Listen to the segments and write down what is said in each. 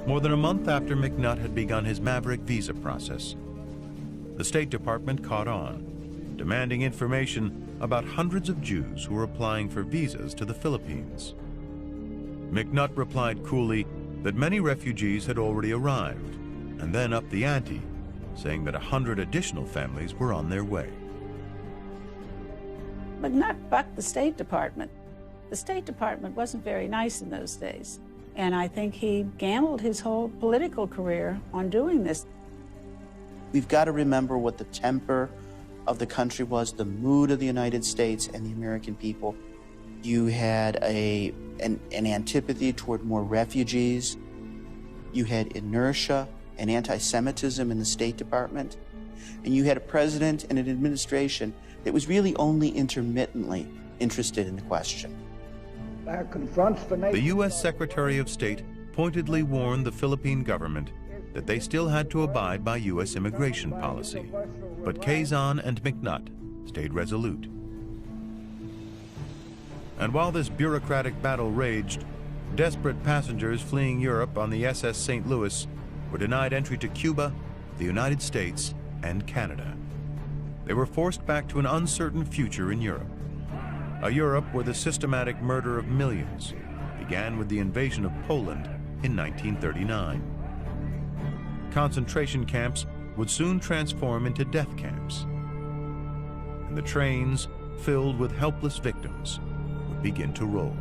More than a month after McNutt had begun his maverick visa process, the State Department caught on, demanding information about hundreds of Jews who were applying for visas to the Philippines. McNutt replied coolly that many refugees had already arrived, and then upped the ante, saying that 100 additional families were on their way. McNutt bucked the State Department. The State Department wasn't very nice in those days, and I think he gambled his whole political career on doing this. We've got to remember what the temper of the country was, the mood of the United States and the American people. You had an antipathy toward more refugees. You had inertia and anti-Semitism in the State Department. And you had a president and an administration that was really only intermittently interested in the question. The U.S. Secretary of State pointedly warned the Philippine government that they still had to abide by U.S. immigration policy. But Quezon and McNutt stayed resolute. And while this bureaucratic battle raged, desperate passengers fleeing Europe on the SS St. Louis were denied entry to Cuba, the United States, and Canada. They were forced back to an uncertain future in Europe, a Europe where the systematic murder of millions began with the invasion of Poland in 1939. Concentration camps would soon transform into death camps, and the trains, filled with helpless victims, would begin to roll.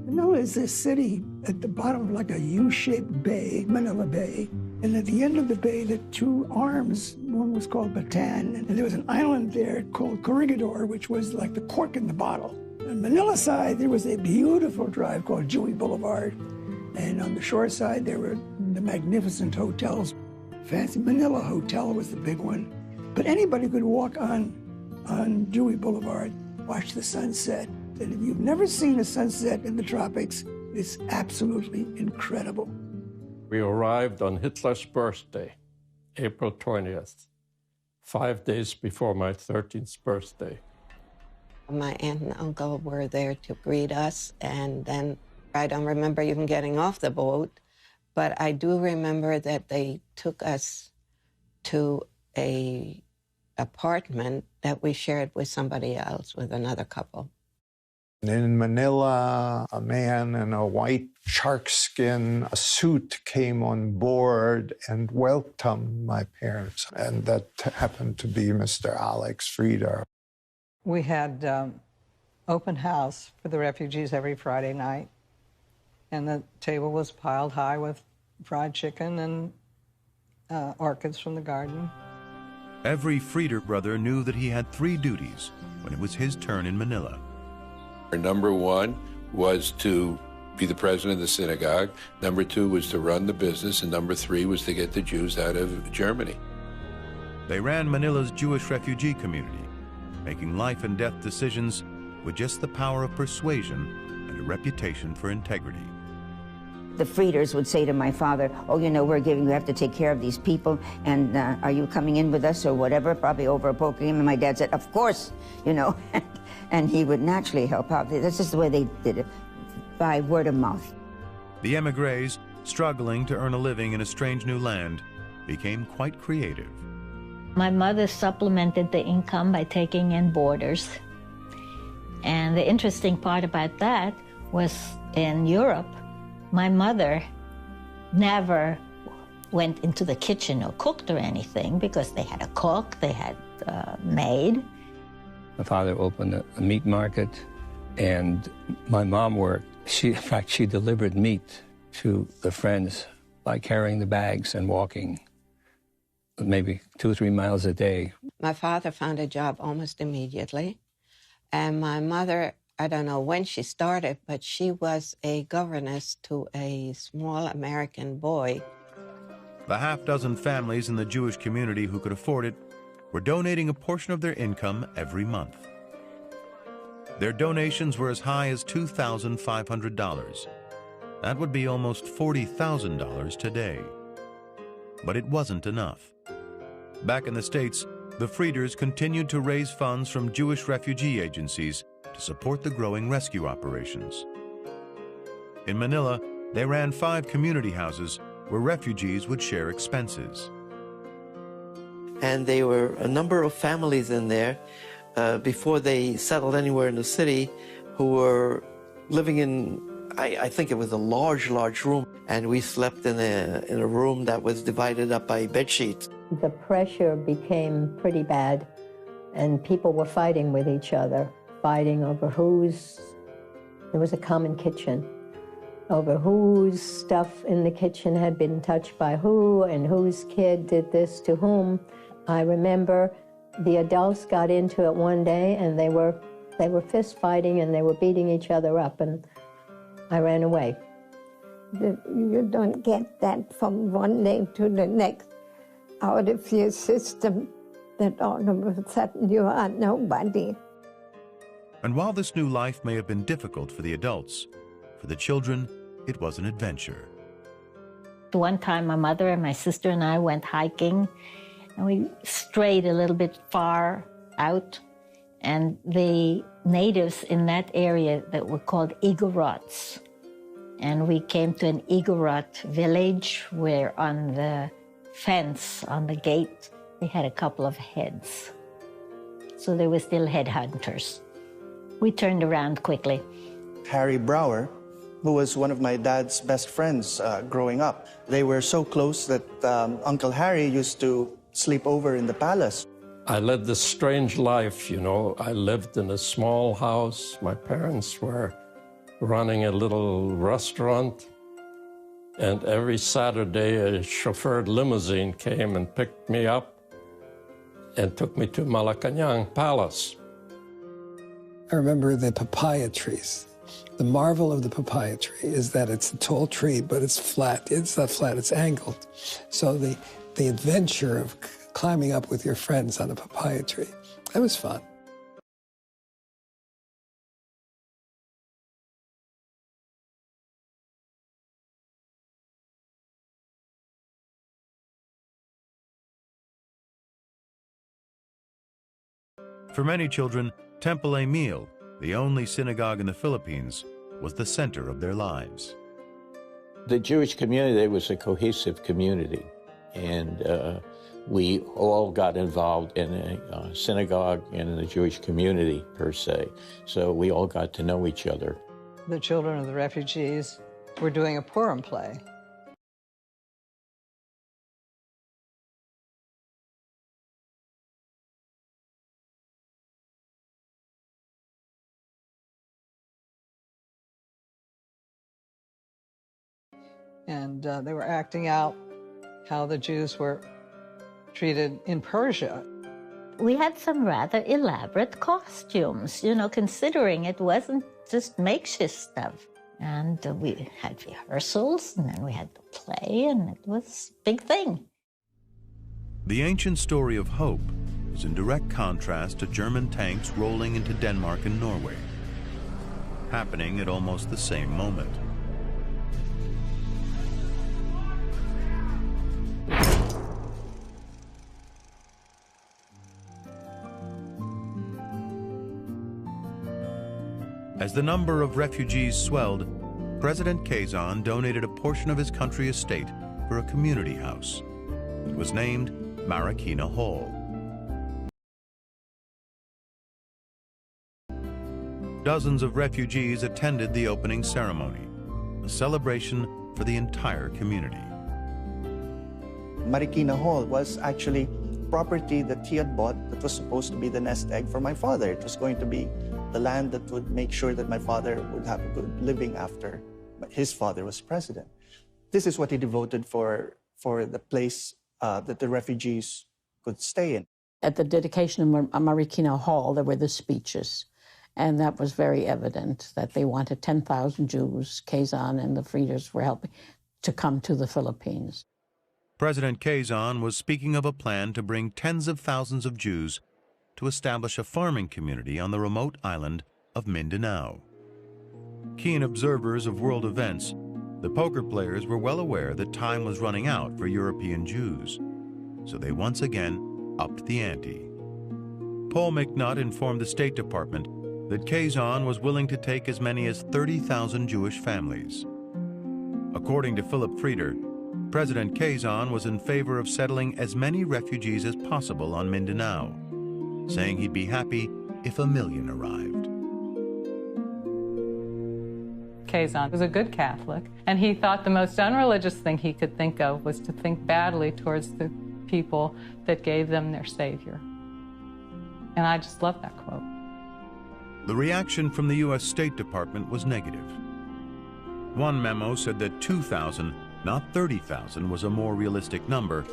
Manila is this city at the bottom of like a U-shaped bay, Manila Bay. And at the end of the bay, the two arms, one was called Bataan, and there was an island there called Corregidor, which was like the cork in the bottle. On Manila side, there was a beautiful drive called Dewey Boulevard. And on the shore side, there were the magnificent hotels. Fancy Manila Hotel was the big one. But anybody could walk on Dewey Boulevard, watch the sunset. And if you've never seen a sunset in the tropics, it's absolutely incredible. We arrived on Hitler's birthday, April 20th, 5 days before my 13th birthday. My aunt and uncle were there to greet us, and then I don't remember even getting off the boat, but I do remember that they took us to an apartment that we shared with somebody else, with another couple. In Manila, a man in a white sharkskin suit came on board and welcomed my parents, and that happened to be Mr. Alex Frieder. We had open house for the refugees every Friday night, and the table was piled high with fried chicken and orchids from the garden. Every Frieder brother knew that he had three duties when it was his turn in Manila. Number one was to be the president of the synagogue. Number two was to run the business. And number three was to get the Jews out of Germany. They ran Manila's Jewish refugee community, making life and death decisions with just the power of persuasion and a reputation for integrity. The Frieders would say to my father, oh, you know, you have to take care of these people, and are you coming in with us or whatever, probably over a poker game? And my dad said, of course, you know, and he would naturally help out. That's just the way they did it, by word of mouth. The emigres, struggling to earn a living in a strange new land, became quite creative. My mother supplemented the income by taking in boarders. And the interesting part about that was in Europe, my mother never went into the kitchen or cooked or anything because they had a cook, they had a maid. My father opened a meat market, and my mom worked. In fact, she delivered meat to the friends by carrying the bags and walking maybe 2 or 3 miles a day. My father found a job almost immediately, and my mother, I don't know when she started, but she was a governess to a small American boy. The half-dozen families in the Jewish community who could afford it were donating a portion of their income every month. Their donations were as high as $2,500. That would be almost $40,000 today. But it wasn't enough. Back in the States, the Frieders continued to raise funds from Jewish refugee agencies to support the growing rescue operations. In Manila, they ran 5 community houses where refugees would share expenses. And there were a number of families in there before they settled anywhere in the city who were living in, I think it was a large room, and we slept in a room that was divided up by bed sheets. The pressure became pretty bad, and people were fighting with each other, fighting over there was a common kitchen, over whose stuff in the kitchen had been touched by who, and whose kid did this to whom. I remember the adults got into it one day, and they were fist fighting, and they were beating each other up, and I ran away. You don't get that from one day to the next out of your system, that all of a sudden you are nobody. And while this new life may have been difficult for the adults, for the children, it was an adventure. One time, my mother and my sister and I went hiking, and we strayed a little bit far out, and the natives in that area that were called Igorots. And we came to an Igorot village where on the fence, on the gate, they had a couple of heads. So they were still headhunters. We turned around quickly. Harry Brower, who was one of my dad's best friends growing up, they were so close that Uncle Harry used to sleep over in the palace. I led this strange life, you know. I lived in a small house. My parents were running a little restaurant. And every Saturday, a chauffeured limousine came and picked me up and took me to Malacañang Palace. I remember the papaya trees. The marvel of the papaya tree is that it's a tall tree, but it's flat. It's not flat, it's angled. So the adventure of climbing up with your friends on a papaya tree, that was fun. For many children, Temple Emil, the only synagogue in the Philippines, was the center of their lives. The Jewish community was a cohesive community, and we all got involved in a synagogue and in the Jewish community, per se. So we all got to know each other. The children of the refugees were doing a Purim play. And they were acting out how the Jews were treated in Persia. We had some rather elaborate costumes, you know, considering it wasn't just makeshift stuff. And we had rehearsals, and then we had the play, and it was a big thing. The ancient story of hope is in direct contrast to German tanks rolling into Denmark and Norway, happening at almost the same moment. As the number of refugees swelled, President Quezon donated a portion of his country estate for a community house. It was named Marikina Hall. Dozens of refugees attended the opening ceremony, a celebration for the entire community. Marikina Hall was actually property that he had bought that was supposed to be the nest egg for my father. It was going to be the land that would make sure that my father would have a good living after his father was president. This is what he devoted for the place that the refugees could stay in. At the dedication of Marikina Hall, there were the speeches, and that was very evident that they wanted 10,000 Jews, Quezon and the Frieders were helping, to come to the Philippines. President Quezon was speaking of a plan to bring tens of thousands of Jews to establish a farming community on the remote island of Mindanao. Keen observers of world events, The poker players were well aware that time was running out for European Jews, so they once again upped the ante. Paul McNutt informed the State Department that Kazan was willing to take as many as 30,000 Jewish families. According to Philip Frieder, President Kazan was in favor of settling as many refugees as possible on Mindanao, saying he'd be happy if 1 million arrived. Kazan was a good Catholic, and he thought the most unreligious thing he could think of was to think badly towards the people that gave them their Savior. And I just love that quote. The reaction from the U.S. State Department was negative. One memo said that 2,000, not 30,000, was a more realistic number,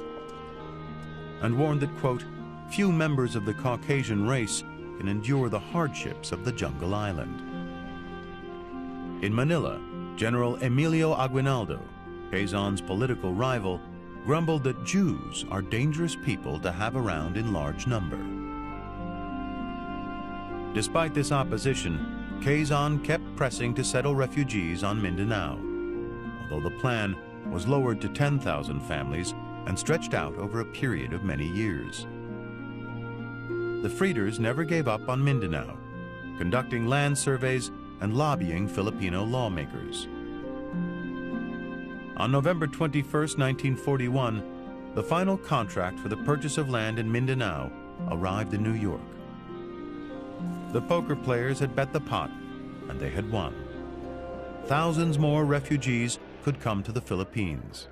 and warned that, quote, few members of the Caucasian race can endure the hardships of the jungle island. In Manila, General Emilio Aguinaldo, Kazan's political rival, grumbled that Jews are dangerous people to have around in large number. Despite this opposition, Kazan kept pressing to settle refugees on Mindanao, although the plan was lowered to 10,000 families and stretched out over a period of many years. The Frieders never gave up on Mindanao, conducting land surveys and lobbying Filipino lawmakers. On November 21, 1941, the final contract for the purchase of land in Mindanao arrived in New York. The poker players had bet the pot, and they had won. Thousands more refugees could come to the Philippines.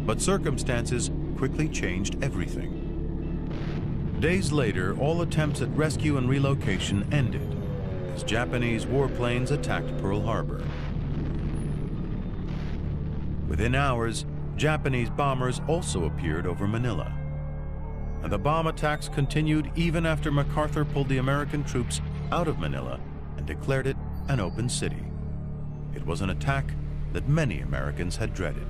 But circumstances quickly changed everything. Days later, all attempts at rescue and relocation ended as Japanese warplanes attacked Pearl Harbor. Within hours, Japanese bombers also appeared over Manila. And the bomb attacks continued even after MacArthur pulled the American troops out of Manila and declared it an open city. It was an attack that many Americans had dreaded.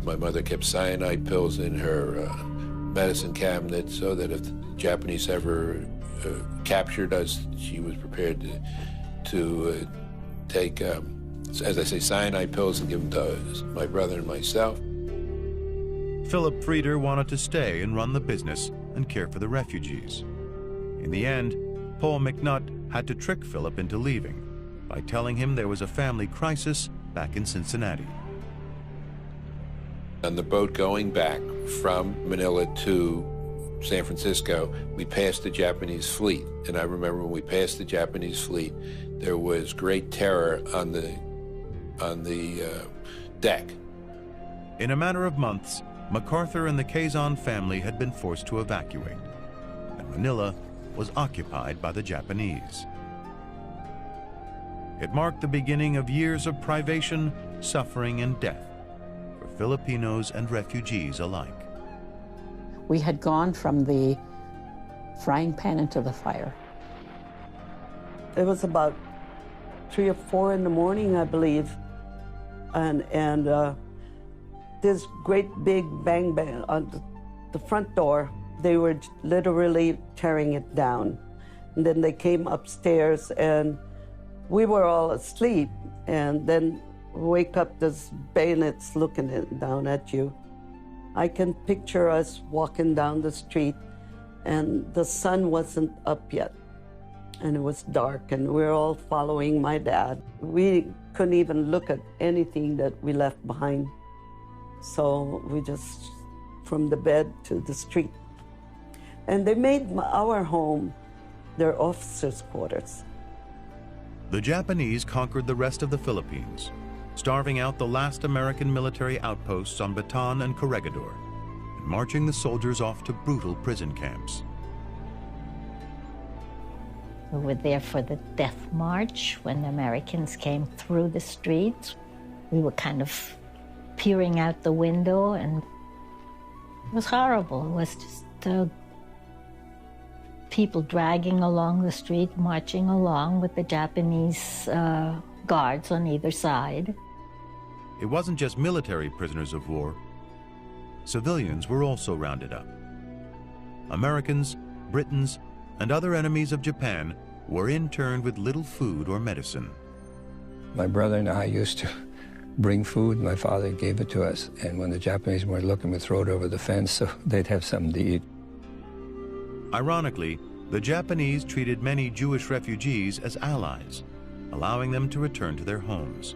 My mother kept cyanide pills in her medicine cabinet so that if the Japanese ever captured us, she was prepared to take, as I say, cyanide pills and give them to my brother and myself. Philip Frieder wanted to stay and run the business and care for the refugees. In the end, Paul McNutt had to trick Philip into leaving by telling him there was a family crisis back in Cincinnati. On the boat going back from Manila to San Francisco, we passed the Japanese fleet. And I remember when we passed the Japanese fleet, there was great terror on the deck. In a matter of months, MacArthur and the Kazan family had been forced to evacuate, and Manila was occupied by the Japanese. It marked the beginning of years of privation, suffering, and death for Filipinos and refugees alike. We had gone from the frying pan into the fire. It was about 3 or 4 in the morning, I believe, and this great big bang bang on the front door. They were literally tearing it down. And then they came upstairs, and we were all asleep, and then wake up, this bayonets looking down at you. I can picture us walking down the street, and the sun wasn't up yet, and it was dark, and we were all following my dad. We couldn't even look at anything that we left behind. So we just, from the bed to the street. And they made our home their officers' quarters. The Japanese conquered the rest of the Philippines, starving out the last American military outposts on Bataan and Corregidor, and marching the soldiers off to brutal prison camps. We were there for the death march when the Americans came through the streets. We were kind of peering out the window, and it was horrible. It was just people dragging along the street, marching along with the Japanese guards on either side. It wasn't just military prisoners of war. Civilians were also rounded up. Americans, Britons, and other enemies of Japan were interned with little food or medicine. My brother and I used to bring food. My father gave it to us, and when the Japanese weren't looking, we'd throw it over the fence so they'd have something to eat. Ironically, the Japanese treated many Jewish refugees as allies, allowing them to return to their homes.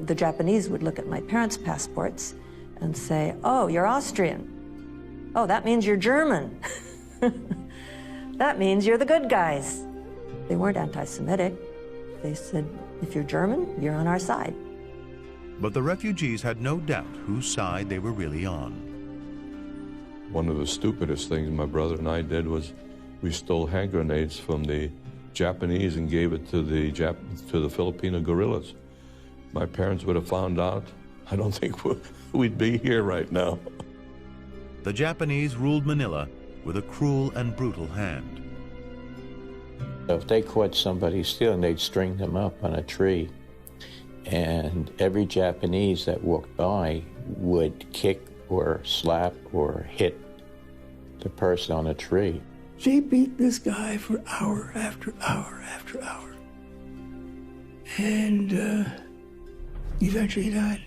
The Japanese would look at my parents' passports and say, "Oh, you're Austrian. Oh, that means you're German. That means you're the good guys." They weren't anti-Semitic. They said, "If you're German, you're on our side." But the refugees had no doubt whose side they were really on. One of the stupidest things my brother and I did was we stole hand grenades from the Japanese and gave it to the Filipino guerrillas. My parents would have found out. I don't think we'd be here right now. The Japanese ruled Manila with a cruel and brutal hand. If they caught somebody stealing, they'd string them up on a tree. And every Japanese that walked by would kick or slap or hit the person on a tree. They beat this guy for hour after hour after hour. And eventually he died.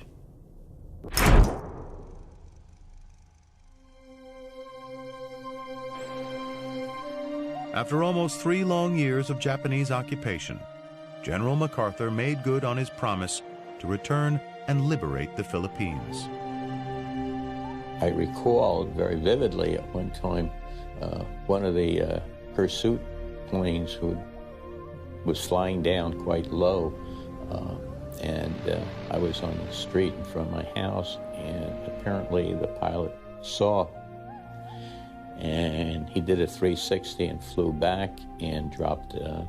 After almost 3 long years of Japanese occupation, General MacArthur made good on his promise to return and liberate the Philippines. I recall very vividly at one time, one of the pursuit planes was flying down quite low, and I was on the street in front of my house, and apparently the pilot saw, and he did a 360 and flew back and dropped a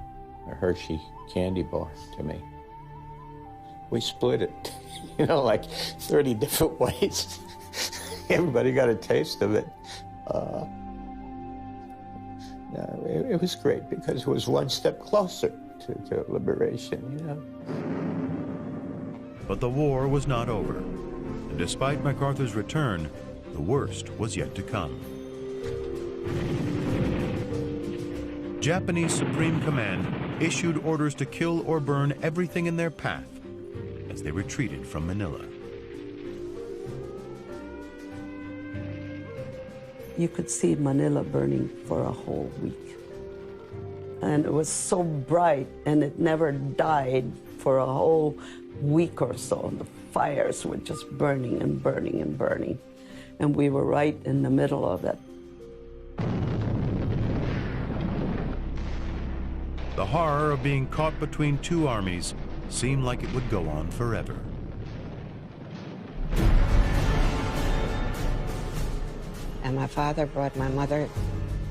Hershey candy bar to me. We split it, like 30 different ways. Everybody got a taste of it. It was great because it was one step closer to liberation, But the war was not over, and despite MacArthur's return, the worst was yet to come. Japanese Supreme Command issued orders to kill or burn everything in their path as they retreated from Manila. You could see Manila burning for a whole week. And it was so bright, and it never died for a whole week or so. The fires were just burning and burning and burning. And we were right in the middle of it. The horror of being caught between 2 armies seemed like it would go on forever. And my father brought my mother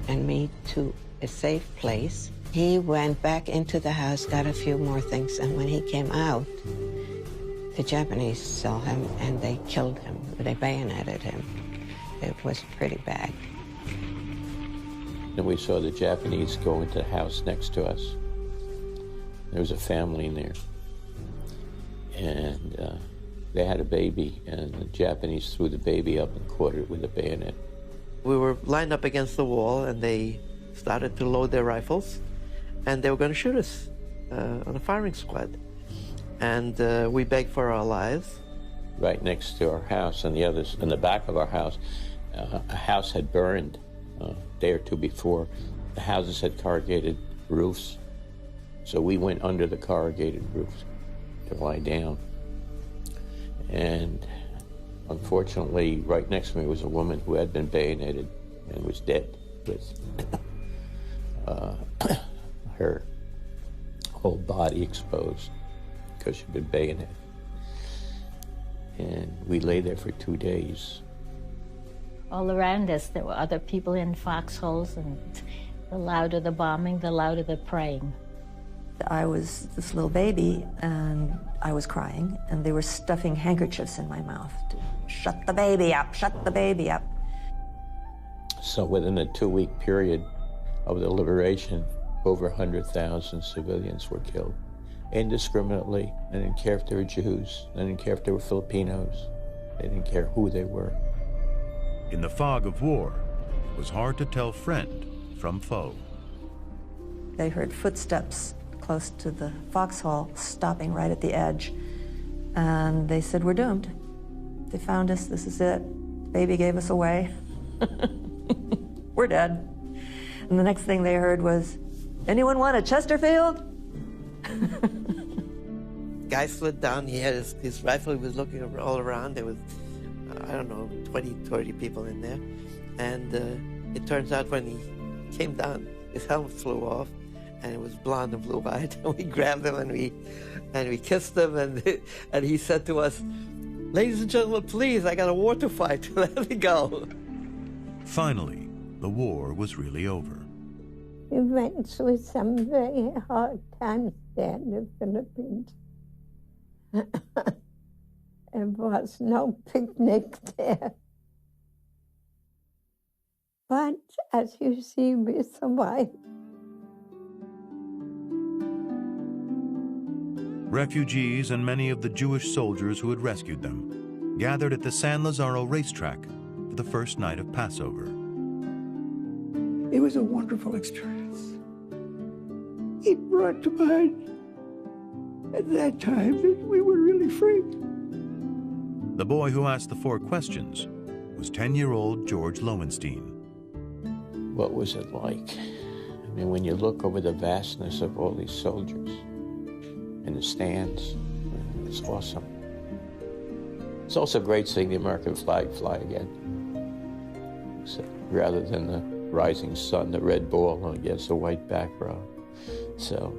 and me to a safe place. He went back into the house, got a few more things, and when he came out, the Japanese saw him and they killed him. They bayoneted him. It was pretty bad. Then we saw the Japanese go into the house next to us. There was a family in there, and they had a baby, and the Japanese threw the baby up and caught it with a bayonet. We were lined up against the wall, and they started to load their rifles, and they were going to shoot us on a firing squad. And we begged for our lives. Right next to our house, and the others in the back of our house, a house had burned a day or two before. The houses had corrugated roofs, so we went under the corrugated roofs to lie down. And unfortunately, right next to me was a woman who had been bayoneted and was dead with her whole body exposed because she'd been bayoneted. And we lay there for 2 days. All around us, there were other people in foxholes, and the louder the bombing, the louder the praying. I was this little baby, and I was crying, and they were stuffing handkerchiefs in my mouth to shut the baby up, shut the baby up. So within a 2-week period, of the liberation, over 100,000 civilians were killed indiscriminately. They didn't care if they were Jews. They didn't care if they were Filipinos. They didn't care who they were. In the fog of war, it was hard to tell friend from foe. They heard footsteps close to the foxhole, stopping right at the edge. And they said, we're doomed. They found us, this is it. Baby gave us away. We're dead. And the next thing they heard was, anyone want a Chesterfield? Guy slid down, he had his rifle, he was looking all around. There was, I don't know, 20, 30 people in there. And it turns out when he came down, his helmet flew off, and it was blonde and blue-eyed. And we grabbed him and we kissed him, and he said to us, ladies and gentlemen, please, I got a war to fight. Let me go. Finally, the war was really over. We went through some very hard times there in the Philippines. There was no picnic there. But as you see, we survived. Refugees and many of the Jewish soldiers who had rescued them gathered at the San Lazaro racetrack for the first night of Passover. It was a wonderful experience. It brought to mind at that time that we were really free. The boy who asked the 4 questions was 10-year-old George Lowenstein. What was it like? I mean, when you look over the vastness of all these soldiers in the stands, it's awesome. It's also great seeing the American flag fly again. So, rather than the rising sun, the red ball against the white background. So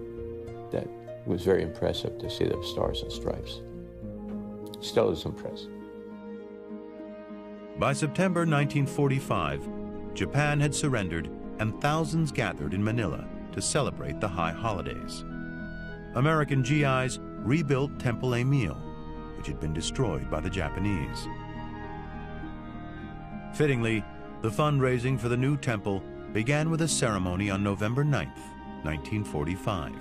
that was very impressive to see the stars and stripes. Still is impressive. By September 1945, Japan had surrendered and thousands gathered in Manila to celebrate the high holidays. American GIs rebuilt Temple Emil, which had been destroyed by the Japanese. Fittingly, the fundraising for the new temple began with a ceremony on November 9th, 1945,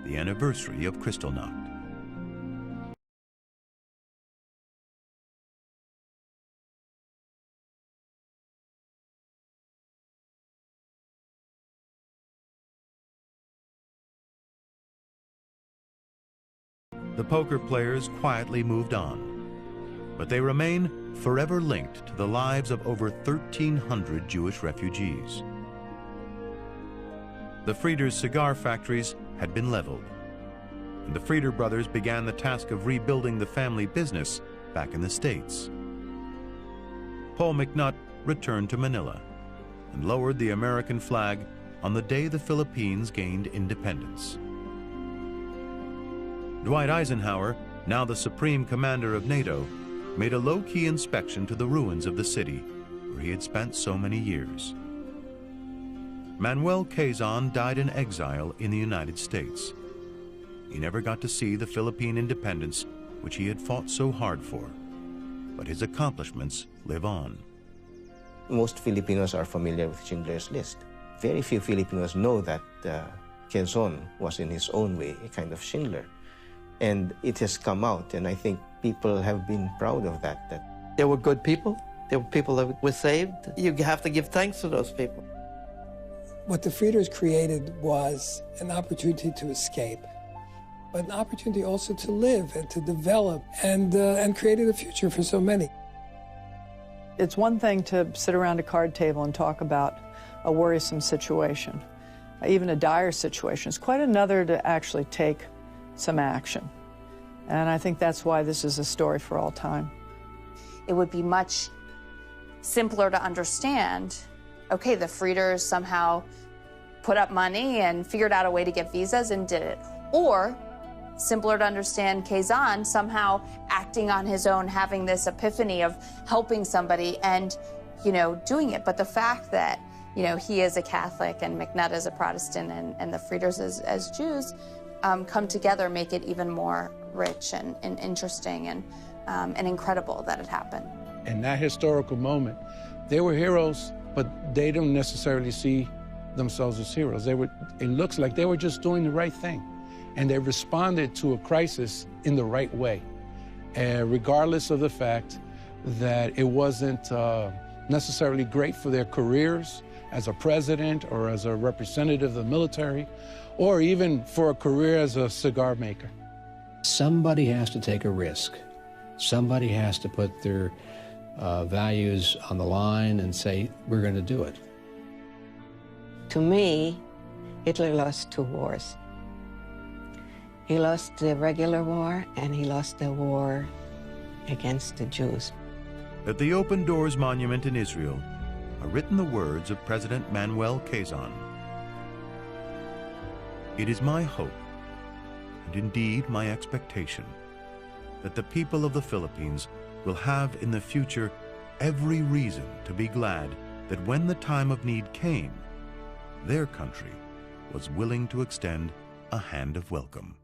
the anniversary of Kristallnacht. The poker players quietly moved on, but they remain forever linked to the lives of over 1,300 Jewish refugees. The Frieders' cigar factories had been leveled, and the Frieder brothers began the task of rebuilding the family business back in the States. Paul McNutt returned to Manila and lowered the American flag on the day the Philippines gained independence. Dwight Eisenhower, now the Supreme Commander of NATO, made a low-key inspection to the ruins of the city where he had spent so many years. Manuel Quezon died in exile in the United States. He never got to see the Philippine independence which he had fought so hard for, but his accomplishments live on. Most Filipinos are familiar with Schindler's List. Very few Filipinos know that Quezon was in his own way a kind of Schindler. And it has come out, and I think people have been proud of that. There were good people. There were people that were saved. You have to give thanks to those people. What the Frieders created was an opportunity to escape, but an opportunity also to live and to develop and created a future for so many. It's one thing to sit around a card table and talk about a worrisome situation, even a dire situation. It's quite another to actually take some action. And I think that's why this is a story for all time. It would be much simpler to understand, okay, the Frieders somehow put up money and figured out a way to get visas and did it. Or simpler to understand Quezon somehow acting on his own, having this epiphany of helping somebody and, doing it. But the fact that, he is a Catholic and McNutt is a Protestant and the Frieders as Jews, come together, make it even more rich and interesting and incredible that it happened. In that historical moment, they were heroes, but they don't necessarily see themselves as heroes. It looks like they were just doing the right thing, and they responded to a crisis in the right way, regardless of the fact that it wasn't necessarily great for their careers as a president or as a representative of the military, or even for a career as a cigar maker. Somebody has to take a risk. Somebody has to put their values on the line and say, we're going to do it. To me, Hitler lost 2 wars. He lost the regular war, and he lost the war against the Jews. At the Open Doors Monument in Israel are written the words of President Manuel Quezon. It is my hope, and indeed my expectation, that the people of the Philippines will have in the future every reason to be glad that when the time of need came, their country was willing to extend a hand of welcome.